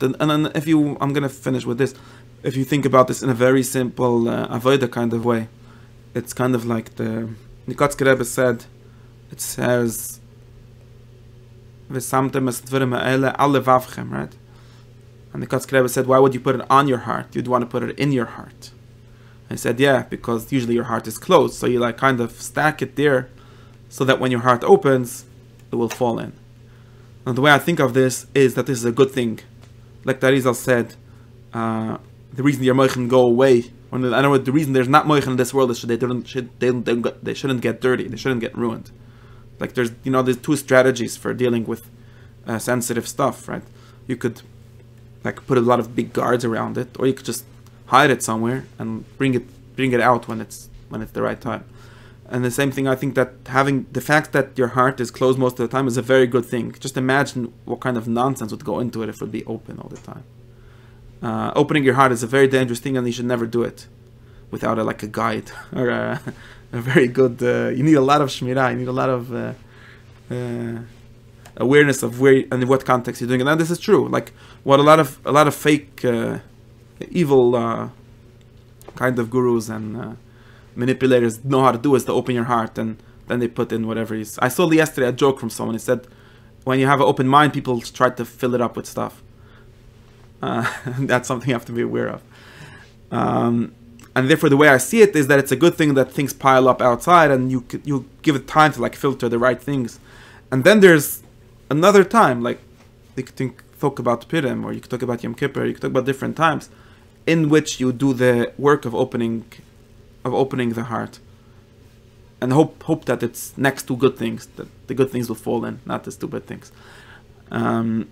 heart. And then if you, I'm going to finish with this. If you think about this in a very simple avodah kind of way, it's kind of like the Nikotsky Rebbe said, it says, V'samtem es dvarim ha'ele al levavchem, right? And Nikotsky Rebbe said, why would you put it on your heart? You'd want to put it in your heart. And he said, yeah, because usually your heart is closed, so you like kind of stack it there, so that when your heart opens, it will fall in. Now the way I think of this is that this is a good thing. Like the Arizal said, the reason your moichin go away, I know the reason there's not moichin in this world is they shouldn't get dirty, they shouldn't get ruined. Like there's two strategies for dealing with sensitive stuff, right? You could like put a lot of big guards around it, or you could just hide it somewhere and bring it out when it's the right time. And the same thing, I think that having the fact that your heart is closed most of the time is a very good thing. Just imagine what kind of nonsense would go into it if it would be open all the time. Opening your heart is a very dangerous thing, and you should never do it without a guide or a very good. You need a lot of shmirah. You need a lot of awareness of where and in what context you're doing it. And this is true. Like what a lot of fake, evil kind of gurus and manipulators know how to do is to open your heart, and then they put in whatever is. I saw yesterday a joke from someone. He said, when you have an open mind, people try to fill it up with stuff. That's something you have to be aware of. And therefore, the way I see it is that it's a good thing that things pile up outside, and you give it time to like filter the right things. And then there's another time, like you could talk about Purim, or you could talk about Yom Kippur, you could talk about different times, in which you do the work of opening the heart, and hope that it's next to good things, that the good things will fall in, not the stupid things. And